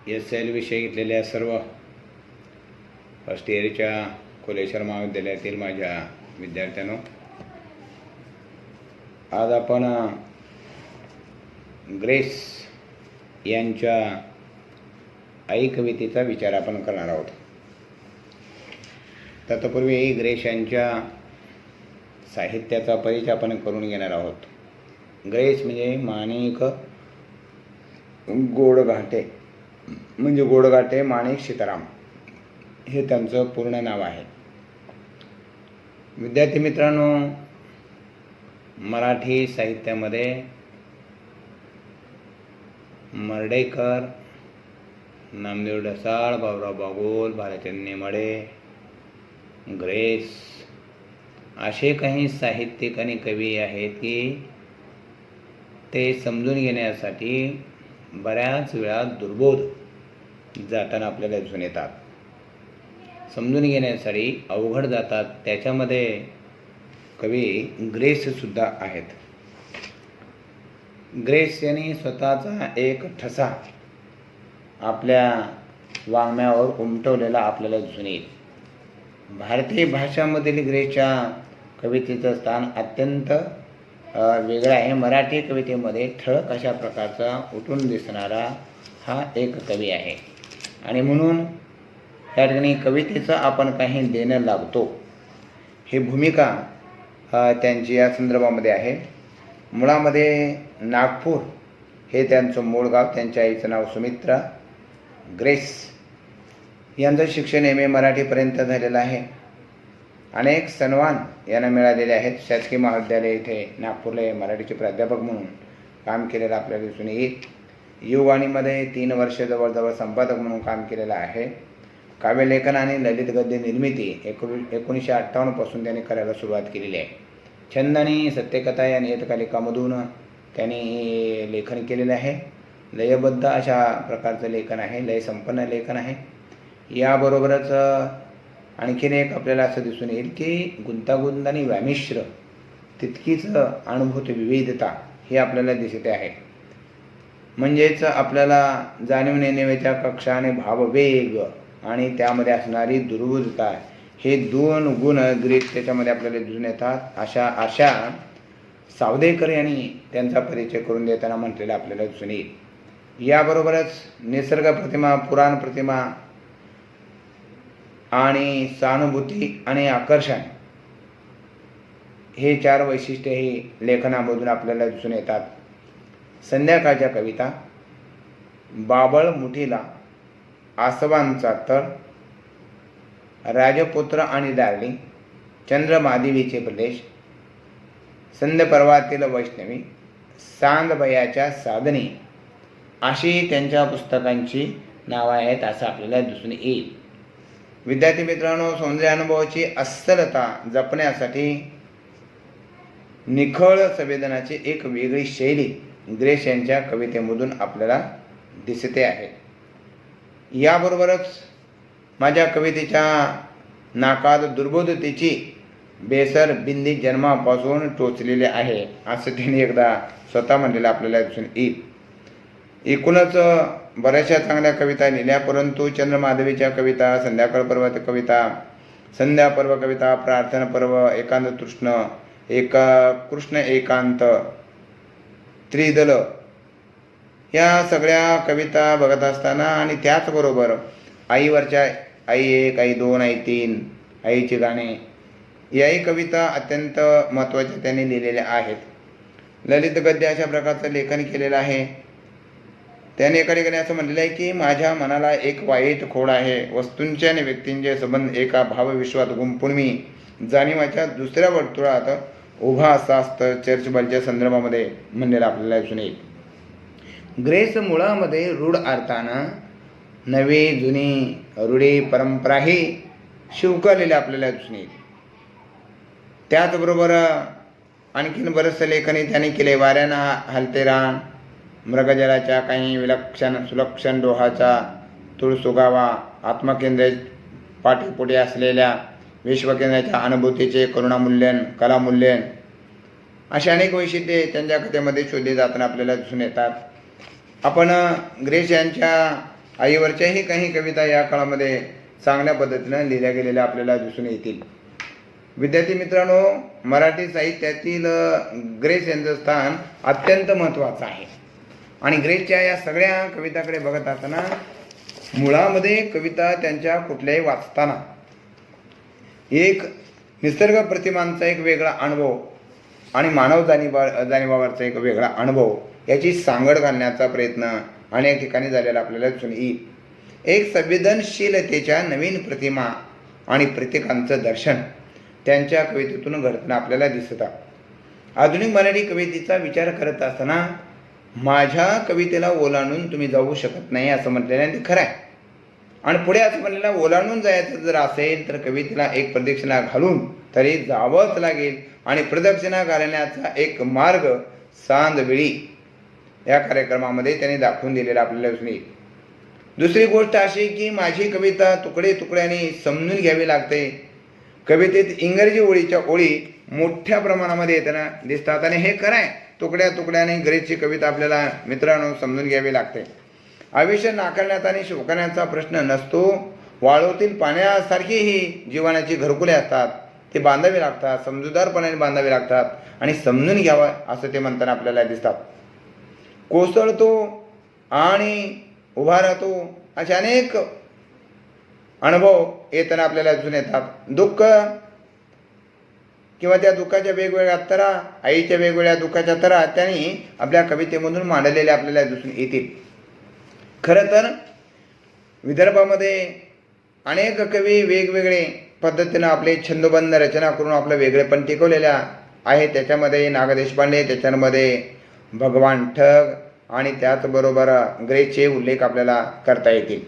SL विषय घेतलेल्या serve first इयरच्या कोलेश्वर महाविद्यालयातील माझ्या विद्यार्थ्यांनो, आज आपण ग्रेस यांच्या आई कवितेचा विचार आपण करणार आहोत. तत्पूर्वी ग्रेस यांच्या साहित्याचा परिचय आपण करून घेणार आहोत. ग्रेस म्हणजे माणिक गोडघाटे, म्हणजे गोडघाटे माणिक सीताराम हे त्यांचं पूर्ण नाव आहे. विद्यार्थी मित्रांनो, मराठी साहित्यामध्ये मर्ढेकर, नामदेव ढसाळ, बाबुराव बागुल, भालचंद्र नेमाडे, ग्रेस असे काही साहित्यिक आणि कवी आहेत की ते समजून घेण्यासाठी बऱ्याच वेळा दुर्बोध जाताना आपल्याला दिसून येतात. समजून घेण्यासाठी अवघड जातात. त्याच्यामध्ये कवी ग्रेससुद्धा आहेत. ग्रेस यांनी स्वतःचा एक ठसा आपल्या वाङ्मयावर उमटवलेला आपल्याला दिसून येईल. भारतीय भाषांमधील ग्रेसच्या कवितेचं स्थान अत्यंत वेगळं आहे. मराठी कवितेमध्ये ठळक अशा प्रकारचा उठून दिसणारा हा एक कवी आहे आणि म्हणून त्या ठिकाणी कवितेचं आपण काही देणं लागतो. ही भूमिका त्यांची या संदर्भामध्ये आहे. मुळामध्ये नागपूर हे त्यांचं मूळ गाव. त्यांच्या आईचं नाव सुमित्रा. ग्रेस यांचं शिक्षण MA मराठीपर्यंत झालेलं आहे. अनेक सन्मान यांना मिळालेले आहेत. शासकीय महाविद्यालय इथे नागपूरला मराठीचे प्राध्यापक म्हणून काम केलेलं आपल्याला दिसून येईल. युवाणीमध्ये 3 वर्ष जवळजवळ संपादक म्हणून काम केलेलं आहे. काव्यलेखन आणि ललित गद्य निर्मिती 1958 पासून त्यांनी करायला सुरुवात केलेली आहे. छंद आणि सत्यकथा या नियतकालिकामधून त्यांनी लेखन केलेलं आहे. लयबद्ध अशा प्रकारचं लेखन आहे, लयसंपन्न लेखन आहे. याबरोबरच आणखीन एक आपल्याला असं दिसून येईल की गुंतागुंत आणि व्यामिश्र तितकीच अनुभूत विविधता ही आपल्याला दिसते आहे. म्हणजेच आपल्याला जाणून येण्याच्या कक्षा आणि भाववेग आणि त्यामध्ये असणारी दुर्बोधता हे 2 गुण ग्रेस त्याच्यामध्ये आपल्याला दिसून येतात. अशा सावदेकर यांनी त्यांचा परिचय करून देताना म्हटलेला आपल्याला दिसून येईल. याबरोबरच निसर्ग प्रतिमा, पुराण प्रतिमा आणि सहानुभूती आणि आकर्षण हे 4 वैशिष्ट्ये ही लेखनामधून आपल्याला दिसून येतात. संध्याकाळच्या कविता, बाबळ मुठीला, आसवांचा तळ, राजपुत्र आणि डार्लिंग, चंद्रमादेवीचे प्रदेश, संध्या पर्वातील वैष्णवी, सांदबयाच्या साधने अशी त्यांच्या पुस्तकांची नावं आहेत असं आपल्याला दिसून येईल. विद्यार्थी मित्रांनो, सौंदर्य अनुभवाची अस्सलता जपण्यासाठी निखळ संवेदनाची एक वेगळी शैली ग्रेस यांच्या कवितेमधून आपल्याला दिसते आहे. याबरोबरच माझ्या कवितेच्या नाकात दुर्बोधतेची बेसर बिंदी जन्मापासून टोचलेली आहे असं त्यांनी एकदा स्वतः म्हणलेलं आपल्याला दिसून येईल. एकूणच बऱ्याचशा चांगल्या कविता लिहिल्या, परंतु चंद्रमाधवीच्या कविता, संध्याकाळ पर्व कविता, संध्या पर्व कविता, प्रार्थना पर्व, एकांत तृष्ण, कृष्ण एकांत, त्रिदल या सगळ्या कविता बघत असताना आणि त्याचबरोबर आईवरच्या आई 1, आई 2, आई 3, आईची गाणे याही कविता अत्यंत महत्त्वाच्या त्यांनी लिहिलेल्या आहेत. ललित गद्य अशा प्रकारचं लेखन केलेलं आहे. त्याने एका ठिकाणी असं म्हणलेलं आहे की माझ्या मनाला एक वाईट खोड आहे. वस्तूंचे आणि व्यक्तींचे संबंध एका भावविश्वात गुंफून मी जाणीवाच्या दुसऱ्या वर्तुळात उभा असा असतं. चर्चबलच्या संदर्भामध्ये म्हणलेलं आपल्याला दिसून येईल. ग्रेस मुळामध्ये रूढ अर्थानं नवी जुनी रूढी परंपराही शिवकलेल्या आपल्याला दिसून येईल. त्याचबरोबर आणखीन बरंचसं लेखनही त्याने केले. वाऱ्यानं हलते रान, मृगजलाच्या काही विलक्षण सुलक्षण डोहाचा तुळ सुगावा, आत्मकेंद्रित पाठीपुढे असलेल्या विश्वकेंद्राच्या अनुभूतीचे करुणामूल्यन, कलामूल्यन अशी अनेक वैशिष्ट्ये त्यांच्या कथेमध्ये शोधली जाताना आपल्याला दिसून येतात. आपण ग्रेस यांच्या आईवरच्याही काही कविता या काळामध्ये चांगल्या पद्धतीनं लिहिल्या गेलेल्या आपल्याला दिसून येतील. विद्यार्थी मित्रांनो, मराठी साहित्यातील ग्रेस यांचं स्थान अत्यंत महत्त्वाचं आहे. आणि ग्रेसच्या या सगळ्या कविताकडे बघत असताना मुळामध्ये कविता त्यांच्या कुठल्याही वाचताना एक निसर्ग प्रतिमांचा एक वेगळा अनुभव आणि मानव जाणीवावरचा एक वेगळा अनुभव याची सांगड घालण्याचा प्रयत्न अनेक ठिकाणी झालेला आपल्याला दिसून येईल. एक संवेदनशीलतेच्या नवीन प्रतिमा आणि प्रत्येकांचं दर्शन त्यांच्या कवितेतून घडताना आपल्याला दिसत आहे. आधुनिक मराठी कवितेचा विचार करत असताना माझ्या कवितेला ओलांडून तुम्ही जाऊ शकत नाही असं म्हटलेलं आहे, ते खरं आहे. आणि पुढे असं म्हणलेलं, ओलांडून जायचं जर असेल तर कवितेला एक प्रदक्षिणा घालून तरी जावंच लागेल. आणि प्रदक्षिणा घालण्याचा एक मार्ग सांदवेळी या कार्यक्रमामध्ये त्यांनी दाखवून दिलेला आपल्याला दिसून येईल. दुसरी गोष्ट अशी की माझी कविता तुकडे तुकड्याने समजून घ्यावी लागते. कवितेत इंग्रजी ओळीच्या ओळी मोठ्या प्रमाणामध्ये येताना दिसतात आणि हे खरं आहे. तुकड्या तुकड्याने ग्रेसची कविता आपल्याला मित्रांनो समजून घ्यावी लागते. आयुष्य नाकारण्याचा आणि शोकण्याचा प्रश्न नसतो. वाळूतील पाण्यासारखी ही जीवनाची घरकुले असतात, ते बांधावे लागतात, समजूतदारपणाने बांधावे लागतात आणि समजून घ्यावं असं ते म्हणताना आपल्याला दिसतात. कोसळतो आणि उभा राहतो असे अनेक अनुभव येताना आपल्याला दिसून येतात. दुःख किंवा त्या दुःखाच्या वेगवेगळ्या तरा, आईच्या वेगवेगळ्या दुःखाच्या तरा त्यांनी आपल्या कवितेमधून मांडलेल्या आपल्याला दिसून येतील. खरं तर विदर्भामध्ये अनेक कवी वेगवेगळे पद्धतीनं आपले छंदबद्ध रचना करून आपलं वेगळेपण टिकवलेल्या आहे. त्याच्यामध्ये नाग देशपांडे, त्याच्यामध्ये भगवान ठग आणि त्याचबरोबर ग्रेसचे उल्लेख आपल्याला करता येतील.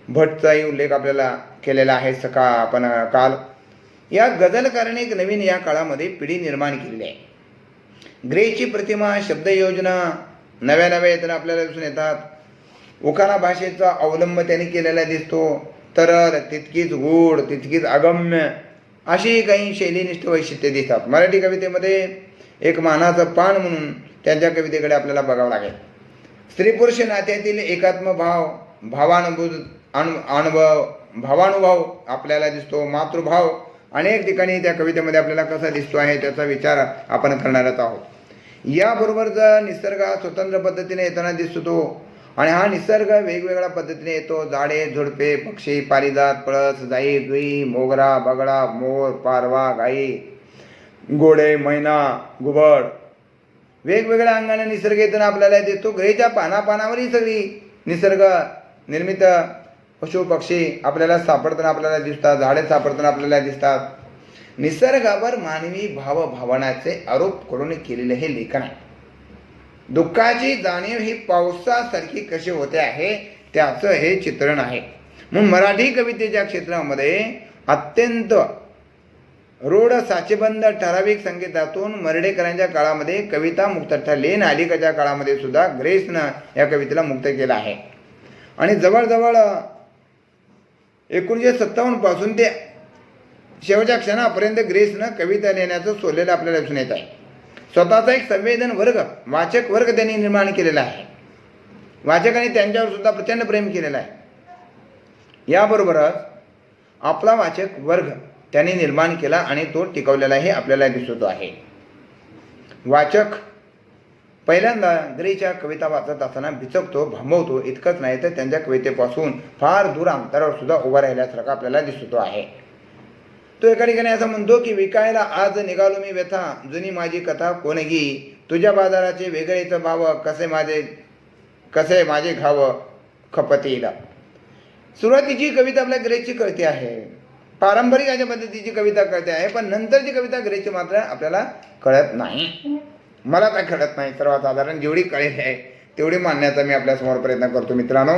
भटचाही उल्लेख आपल्याला केलेला आहे आपण काल. या गझलकाराने एक नवीन या काळामध्ये पिढी निर्माण केलेली आहे. ग्रेसची प्रतिमा, शब्दयोजना नव्या नव्या येताना आपल्याला दिसून येतात. उखाणा भाषेचा अवलंब त्यांनी केलेला दिसतो. तरल, तितकीच गूढ, तितकीच अगम्य अशी काही शैलीनिष्ठ वैशिष्ट्ये दिसतात. मराठी कवितेमध्ये एक मानाचं पान म्हणून त्यांच्या कवितेकडे आपल्याला बघावं लागेल. स्त्री पुरुष नात्यातील एकात्मभाव, भावानुभाव आपल्याला दिसतो. मातृभाव अनेक ठिकाणी त्या कवितेमध्ये आपल्याला कसा दिसतो आहे त्याचा विचार आपण करणारच आहोत. याबरोबर जर निसर्ग स्वतंत्र पद्धतीने येताना दिसतो आणि हा निसर्ग वेगवेगळ्या पद्धतीने येतो. झाडे, झुडपे, पक्षी, पारिजात, पळस, जाई, जुई, मोगरा, बगळा, मोर, पारवा, गाई, घोडे, मैना, घुबड वेगवेगळ्या अंगाने निसर्ग येताना आपल्याला दिसतो. ग्रेसच्या पानापानावरही सगळी निसर्ग निर्मित पशु पक्षी आपल्याला सापडताना आपल्याला दिसतात. झाडे सापडताना आपल्याला दिसतात. निसर्गावर मानवी भावभावनाचे आरोप करून केलेले हे लेखन आहे. दुःखाची जाणीव ही पावसासारखी कशी होते आहे त्याचं हे चित्रण आहे. म्हणून मराठी कवितेच्या क्षेत्रामध्ये अत्यंत रूढ साचेबंद ठराविक संगीतातून मर्ढेकरांच्या काळामध्ये कविता मुक्त ठरली. अलीकडच्या काळामध्ये सुद्धा ग्रेसनं या कवितेला मुक्त केलं आहे. आणि जवळजवळ 1957 पासून ते शेवटच्या क्षणापर्यंत ग्रेसनं कविता लिहिण्याचं सोडलेलं आपल्याला दिसून येत आहे. स्वतःचा एक संवेदन वर्ग, वाचक वर्ग त्यांनी निर्माण केलेला आहे. वाचकांनी त्यांच्यावर सुद्धा प्रचंड प्रेम केलेलं आहे. याबरोबरच आपला वाचक वर्ग त्यांनी निर्माण केला आणि तो टिकवलेलाही आपल्याला दिसतो आहे. वाचक पहिल्यांदा ग्रेसच्या कविता वाचत असताना बिचकतो, भांबवतो. इतकंच नाही तर त्यांच्या कवितेपासून फार दूर अंतरावर सुद्धा उभा राहिल्यासारखा आपल्याला दिसतो आहे. तो एका ठिकाणी असं म्हणतो की विकायला आज निघालो मी व्यथा, जुनी माझी कथा कोणगी, तुझ्या बाजाराचे वेगळेच भाव, कसे माझे घाव खपतीला. सुरुवातीची कविता आपल्या ग्रेसची कळते आहे, पारंपरिक अशा पद्धतीची कविता कळते आहे. पण नंतरची कविता ग्रेसची मात्र आपल्याला कळत नाही. मला काय कळत नाही, सर्वसाधारण जेवढी कळेल आहे तेवढी मांडण्याचा मी आपल्यासमोर प्रयत्न करतो. मित्रांनो,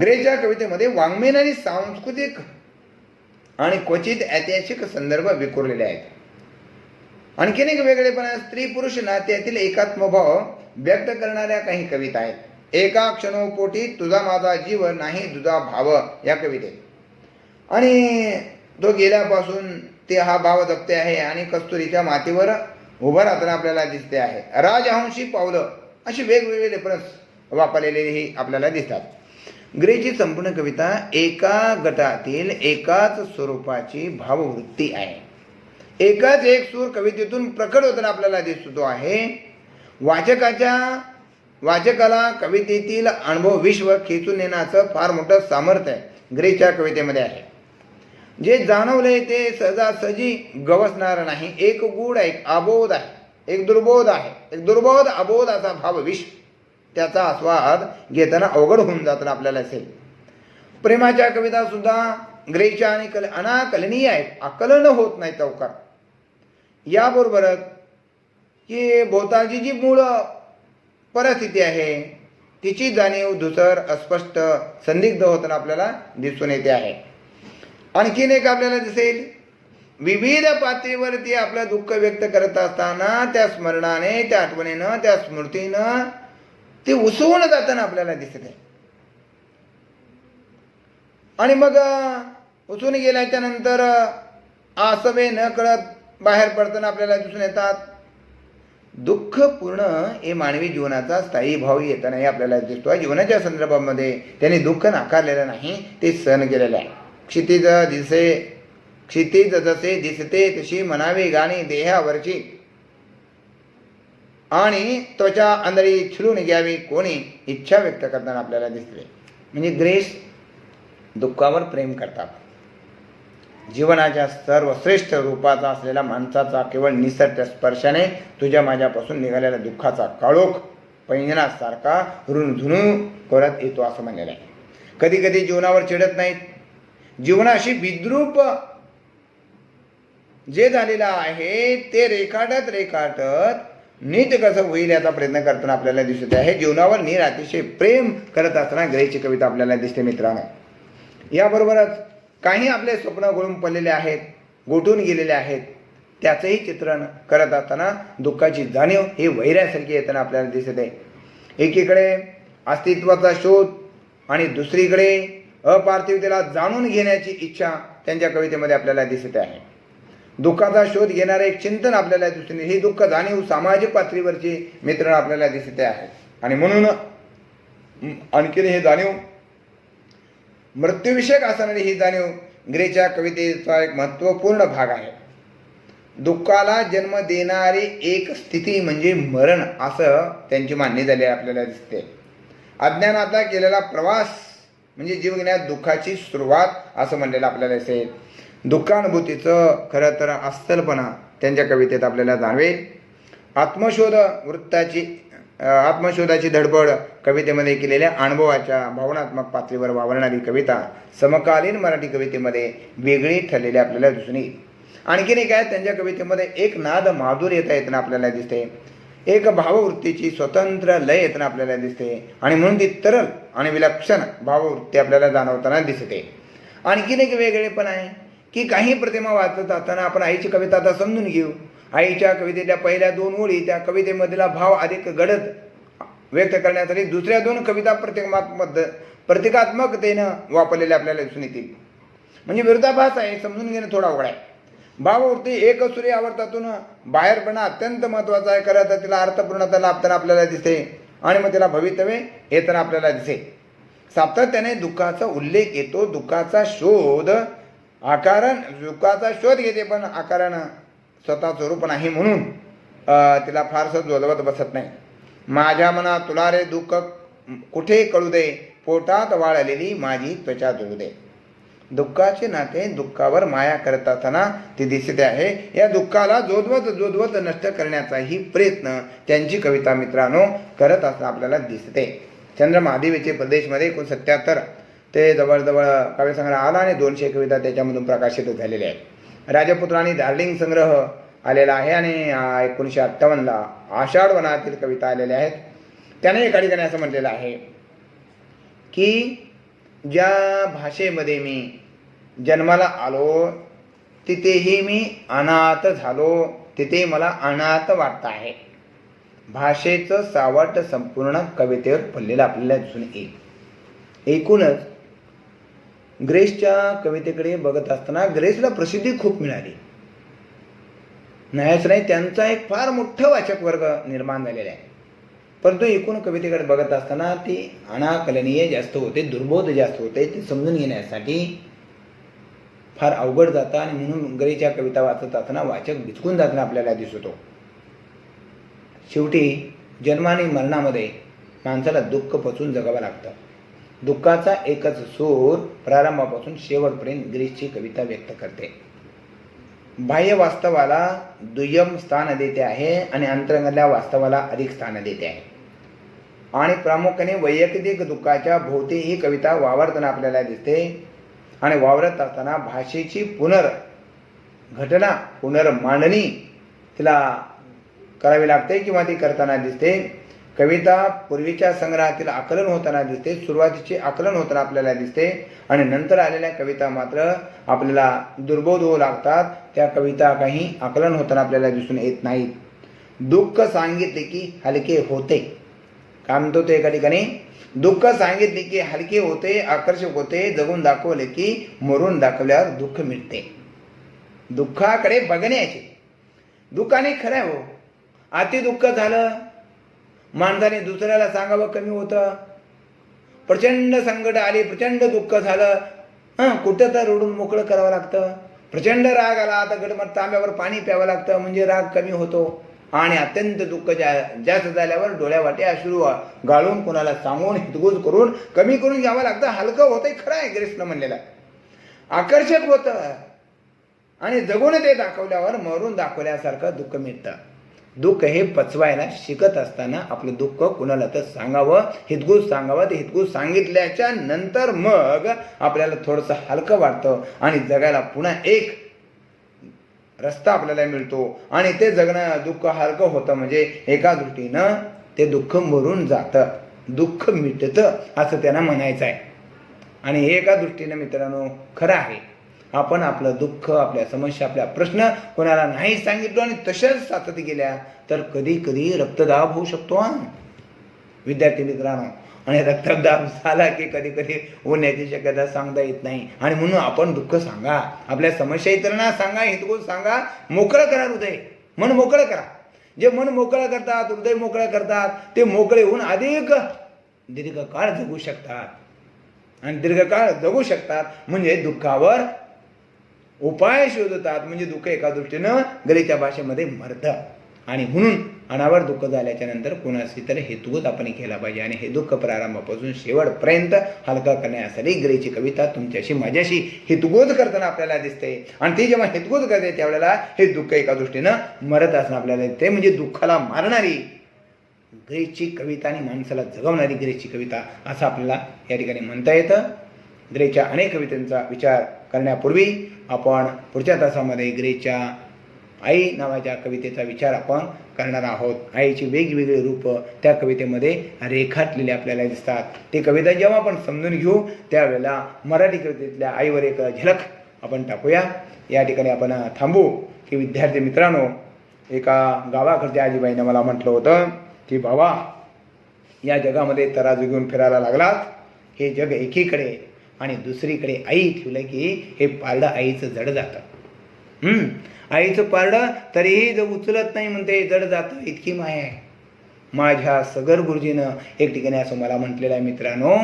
ग्रेसच्या कवितेमध्ये वाङ्मयीन आणि सांस्कृतिक आणि क्वचित ऐतिहासिक संदर्भ विखुरलेले आहेत. आणखीन एक वेगळेपणा स्त्री पुरुष नात्यातील एकात्मभाव व्यक्त करणाऱ्या काही कविता आहेत. एका क्षणोपोटी तुझा माझा जीव नाही तुझा भाव या कवितेत. आणि तो गेल्यापासून ते हा भाव जपते आहे आणि कस्तुरीच्या मातीवर उभं राहताना आपल्याला दिसते आहे. राजहंशी पावलं अशी वेगवेगळे रेफरन्स वापरलेलेही आपल्याला दिसतात. ग्रेची संपूर्ण कविता एका गटातील एकाच स्वरूपाची भाववृत्ती आहे. एकच एक सूर कवितेतून प्रकट होताना आपल्याला दिसतो आहे. वाचकाला कवितेतील अनुभव विश्व खेचून नेण्याचं फार मोठं सामर्थ्य ग्रेच्या कवितेमध्ये आहे. जे जाणवले ते सहजासहजी गवसणार नाही. एक गूढ एक अबोध आहे, एक दुर्बोध अबोध असा भाव विश्व, त्याचा आस्वाद घेताना अवघड होऊन जाताना आपल्याला असेल. प्रेमाच्या कविता सुद्धा ग्रेच्या आणि अनाकलनीय आहेत, आकलन होत नाही लवकर. याबरोबरच की भोवतालची जी मूळ परिस्थिती आहे तिची जाणीव धुसर अस्पष्ट संदिग्ध होताना आपल्याला दिसून येते आहे. आणखीन एक आपल्याला दिसेल, विविध पातळीवरती आपलं दुःख व्यक्त करत असताना त्या स्मरणाने, त्या आठवणीनं, त्या स्मृतीनं ते उसवून जाताना आपल्याला दिसत आहे. आणि मग उसवून गेल्याच्या नंतर आसवे न कळत बाहेर पडताना आपल्याला दिसून येतात. दुःख पूर्ण हे मानवी जीवनाचा स्थायी भाव येतानाही आपल्याला दिसतो. जीवनाच्या संदर्भामध्ये त्यांनी दुःख नाकारलेलं नाही, ते सहन केलेलं आहे. क्षितिज जसे दिसते तशी म्हणावी गाणी देहावरची, आणि त्वचा अंधळी छिळून घ्यावी कोणी, इच्छा व्यक्त करताना आपल्याला दिसते. म्हणजे ग्रेस दुःखावर प्रेम करतात. जीवनाच्या सर्वश्रेष्ठ रूपाचा असलेल्या माणसाचा केवळ निसर्ग स्पर्शाने तुझ्या माझ्यापासून निघालेल्या दुःखाचा काळोख पैंजनासारखा रुणझुणू करत येतो असं म्हणलेलं आहे. कधी कधी जीवनावर चिडत नाहीत, जीवनाशी विद्रूप जे झालेलं आहे ते रेखाटत नीट कसं होईल याचा प्रयत्न करताना आपल्याला दिसत आहे. जीवनावर नीर अतिशय प्रेम करत असताना ग्रेची कविता आपल्याला दिसते मित्रांनो. याबरोबरच काही आपले स्वप्न गळून पडलेले आहेत, गोठून गेलेले आहेत, त्याचंही चित्रण करत असताना दुःखाची जाणीव हे वैरासारखी येताना आपल्याला दिसत आहे. एकीकडे अस्तित्वाचा शोध आणि दुसरीकडे अपार्थिवतेला जाणून घेण्याची इच्छा त्यांच्या कवितेमध्ये आपल्याला दिसत आहे. दुःखाचा शोध घेणारे एक चिंतन आपल्याला दिसून येते. ही दुःख जाणीव सामाजिक पातळीवरची मित्र आपल्याला दिसत आहे. आणि म्हणून आणखीन हे जाणीव मृत्यूविषयक असणारी ही जाणीव ग्रेच्या कवितेचा एक महत्त्वपूर्ण भाग आहे. दुःखाला जन्म देणारी एक स्थिती म्हणजे मरण असं त्यांची मान्य झाली आपल्याला दिसते. अज्ञानातला केलेला प्रवास म्हणजे जीव घेण्यात दुःखाची सुरुवात असं म्हणलेलं आपल्याला दिसेल. दुःखानुभूतीचं खरं तर अस्सलपणा त्यांच्या कवितेत आपल्याला जाणवेल. आत्मशोधाची धडपड कवितेमध्ये केलेल्या अनुभवाच्या भावनात्मक पातळीवर वावरणारी कविता समकालीन मराठी कवितेमध्ये वेगळी ठरलेली आपल्याला दिसून येईल. आणखीन एक आहे, त्यांच्या कवितेमध्ये एक नाद माधुर्यता येताना आपल्याला दिसते, एक भाववृत्तीची स्वतंत्र लय येताना आपल्याला दिसते. आणि म्हणून ती तरल आणि विलक्षण भाववृत्ती आपल्याला जाणवताना दिसते. आणखीन एक वेगळेपण आहे की काही प्रतिमा वाचत असताना आपण आईची कविता आता समजून घेऊ. आईच्या कवितेच्या पहिल्या 2 ओळी त्या कवितेमधला भाव अधिक गडद व्यक्त करण्यासाठी दुसऱ्या 2 कविता प्रतिकात्मकतेनं वापरलेल्या आपल्याला दिसून येतील. म्हणजे विरोधाभास आहे, समजून घेणं थोडा अवघड आहे. भाववृत्ती एकसुरी आवर्तातून बाहेर पडणं अत्यंत महत्त्वाचं आहे. खरं तर तिला अर्थपूर्णता लाभताना आपल्याला दिसते आणि मग तिला भवितव्य येताना आपल्याला दिसेल. सातत्याने दुःखाचा उल्लेख येतो, दुःखाचा शोध घेते, पण आकारण स्वतः स्वरूप नाही म्हणून तिला फारसं जोलवत बसत नाही. माझ्या मना तुला रे दुःख कुठे कळू दे, पोटात वाळलेली माझी त्वचा धुळू दे. दुःखाचे नाते दुःखावर माया करत असताना ती दिसते आहे. या दुःखाला जोदवत नष्ट करण्याचाही प्रयत्न त्यांची कविता मित्रांनो करत असताना आपल्याला दिसते. चंद्रमहादेवीचे प्रदेशमध्ये 1977 ते जवळजवळ काव्यसंग्रह आला आणि 200 कविता त्याच्यामधून प्रकाशित झालेल्या आहेत. राजपुत्र आणि डार्लिंग संग्रह आलेला आहे आणि 1958ला आषाढ वनातील कविता आलेल्या आहेत. त्याने एका ठिकाणी असं म्हटलेलं आहे की ज्या भाषेमध्ये मी जन्माला आलो तिथेही मी अनाथ झालो, तिथे मला अनाथ वाटत आहे. भाषेचं सावट संपूर्ण कवितेवर पडलेलं आपल्याला दिसून येईल. एकूणच ग्रेसच्या कवितेकडे बघत असताना ग्रेसला प्रसिद्धी खूप मिळाली. नाहीच नाही, त्यांचा एक फार मोठा वाचक वर्ग निर्माण झालेला आहे. परंतु एकूण कवितेकडे बघत असताना ती अनाकलनीय जास्त होते, दुर्बोध जास्त होते. ते समजून घेण्यासाठी फार अवघड जातं आणि म्हणून ग्रेच्या कविता वाचत असताना वाचक बिचकून जाताना आपल्याला दिसतो. शेवटी जन्म आणि मरणामध्ये माणसाला दुःख पचवून जगावं लागतं. दुःखाचा एकच सूर प्रारंभापासून शेवटपर्यंत ग्रीसची कविता व्यक्त करते. बाह्य वास्तवाला दुय्यम स्थान देते आहे आणि अंतरंगातल्या वास्तवाला अधिक स्थान देते आहे. आणि प्रामुख्याने वैयक्तिक दुःखाच्या भोवती ही कविता वावरताना आपल्याला दिसते. आणि वावरत असताना भाषेची पुनर्घटना, पुनर्मांडणी तिला करावी लागते किंवा ती करताना दिसते. कविता पूर्वीच्या संग्रहातील आकलन होताना दिसते, सुरुवातीचे आकलन होताना आपल्याला दिसते आणि नंतर आलेल्या कविता मात्र आपल्याला दुर्बोध होऊ लागतात. त्या कविता काही आकलन होताना आपल्याला दिसून येत नाहीत. दुःख सांगितले की हलके होते. काय म्हणतो ते एका ठिकाणी, दुःख सांगितले की हलके होते, आकर्षक होते, जगून दाखवले की मरून दाखवल्यावर दुःख मिळते. दुःखाकडे बघण्याचे, दुःखाने खरं हो, अति दुःख झालं माणसाने दुसऱ्याला सांगावं कमी होतं. प्रचंड संकट आली, प्रचंड दुःख झालं, कुठं तर रडून मोकळं करावं लागतं. प्रचंड राग आला आता गडमत तांब्यावर पाणी प्यावं लागतं म्हणजे राग कमी होतो. आणि अत्यंत दुःख जास्त झाल्यावर डोळ्यावाटे अश्रू गाळून कोणाला सांगून हितगुज करून कमी करून घ्यावं लागतं. हलकं होतंय, खरं आहे ग्रेसनं म्हणलेलं. आकर्षक होतं आणि जगून ते दाखवल्यावर मरून दाखवल्यासारखं दुःख मिळतं. दुःख हे पचवायला शिकत असताना आपलं दुःख कुणाला तर सांगावं, हितगुज सांगावं. ते हितगुज सांगितल्याच्या नंतर मग आपल्याला थोडंसं हलकं वाटतं आणि जगायला पुन्हा एक रस्ता आपल्याला मिळतो. आणि ते जगणं दुःख हलकं होतं म्हणजे एका दृष्टीनं ते दुःख मरून जातं, दुःख मिटतं असं त्यांना म्हणायचं आहे. आणि हे एका दृष्टीनं मित्रांनो खरं आहे. आपण आपलं दुःख, आपल्या समस्या, आपल्या प्रश्न कोणाला नाही सांगितलं आणि तशाच सातत गेल्या तर कधी कधी रक्तदाब होऊ शकतो विद्यार्थी मित्रांनो. आणि रक्तदाब झाला की कधी कधी होण्याची शक्यता सांगता येत नाही. आणि म्हणून आपण दुःख सांगा, आपल्या समस्या इतरांना सांगा, हितगुज सांगा, मोकळं करा हृदय, मन मोकळं करा. जे मन मोकळं करतात, हृदय मोकळं करतात ते मोकळे होऊन अधिक दीर्घकाळ जगू शकतात. आणि दीर्घकाळ जगू शकतात म्हणजे दुःखावर उपाय शोधतात. म्हणजे दुःख एका दृष्टीनं ग्रीच्या भाषेमध्ये मरतं. आणि म्हणून अनावर दुःख झाल्याच्या नंतर कोणाशी तरी हेतुगत आपण केला पाहिजे. आणि हे दुःख प्रारंभापासून शेवटपर्यंत हलका करण्यासाठी ग्रीची कविता तुमच्याशी माझ्याशी हेतुगोत करताना आपल्याला दिसते. आणि ती जेव्हा हेतुगोत करते त्यावेळेला हे दुःख एका दृष्टीनं मरत असणं आपल्याला दिसते. म्हणजे दुःखाला मारणारी ग्रीची कविता आणि माणसाला जगवणारी ग्रीची कविता असं आपल्याला या ठिकाणी म्हणता येतं. ग्रेच्या अनेक कवितांचा विचार करण्यापूर्वी आपण पुढच्या तासामध्ये ग्रेच्या आई नावाच्या कवितेचा विचार आपण करणार आहोत. आईची वेगवेगळी रूप त्या कवितेमध्ये रेखाटलेली आपल्याला दिसतात. ती कविता जेव्हा आपण समजून घेऊ त्यावेळेला मराठी कवितेतल्या आईवर एक झलक आपण टाकूया. या ठिकाणी आपण थांबू की विद्यार्थी मित्रांनो, एका गावाकडच्या आजीबाईनं मला म्हटलं होतं की बाबा या जगामध्ये तराजू घेऊन फिरायला लागलात, हे जग एकीकडे आणि दुसरीकडे आई ठेवलं की हे पारडं आईचं जड जातं. आईचं पारडं तरीही जर उचलत नाही म्हणते, जड जातं, इतकी माया आहे. माझ्या सगर गुरुजीनं एक ठिकाणी असं मला म्हटलेलं आहे मित्रांनो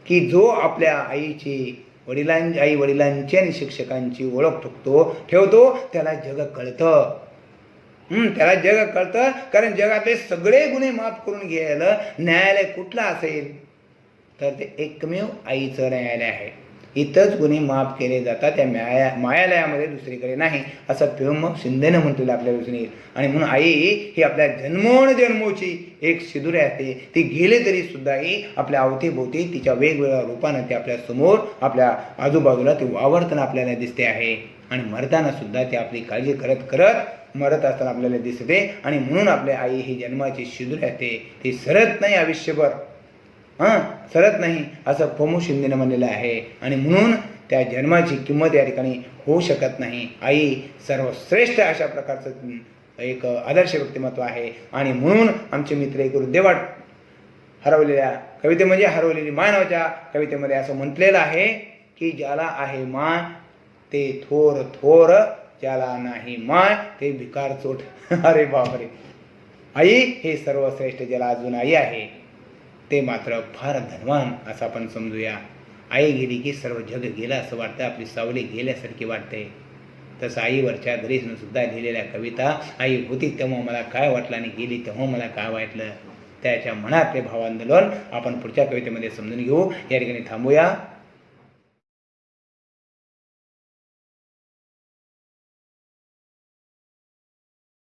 की जो आपल्या आईची आई वडिलांची आणि शिक्षकांची ओळख ठेवतो त्याला जग कळतं. त्याला जग कळतं. कारण जगातले सगळे गुन्हे माफ करून घ्यायला न्यायालय कुठलं असेल तर ते एकमेव आईचं न्यायालय आहे. इथंच गुन्हे माफ केले जातात, त्या न्यायालयामध्ये दुसरीकडे नाही, असं फिल्म शिंदेनं म्हटलेलं आपल्याला दिसून येईल. आणि म्हणून आई ही आपल्या जन्मोची एक शिदुरी असते. ती गेले तरी सुद्धाही आपल्या अवतीभोवती तिच्या वेगवेगळ्या रूपानं ते आपल्या समोर, आपल्या आजूबाजूला ती वावरताना आपल्याला दिसते आहे. आणि मरताना सुद्धा ती आपली काळजी करत करत मरत असताना आपल्याला दिसते. आणि म्हणून आपल्या आई ही जन्माची शिदुरी असते, ती सरत नाही आयुष्यभर, सरत नाही असं पमू शिंदेनं म्हणलेलं आहे. आणि म्हणून त्या जन्माची किंमत या ठिकाणी होऊ शकत नाही. आई सर्वश्रेष्ठ अशा प्रकारचं एक आदर्श व्यक्तिमत्व आहे. आणि म्हणून आमचे मित्र एक हृदयवाट हरवलेल्या कविते म्हणजे हरवलेली माय नावाच्या कवितेमध्ये असं म्हटलेलं आहे की ज्याला आहे माय ते थोर थोर, ज्याला नाही माय ते भिकार चोट. अरे बापरे, आई हे सर्वश्रेष्ठ ज्याला अजून आई आहे ते मात्र फार धनवान असं आपण समजूया. आई गेली की सर्व जग गेलं असं वाटतं, आपली सावली गेल्यासारखी वाटते. तसं आईवरच्या ग्रेसनं सुद्धा लिहिलेल्या कविता, आई होती तेव्हा मला काय वाटलं आणि गेली तेव्हा मला काय वाटलं, त्याच्या मनातले भावांदोलन आपण पुढच्या कवितेमध्ये समजून घेऊ. या ठिकाणी थांबूया.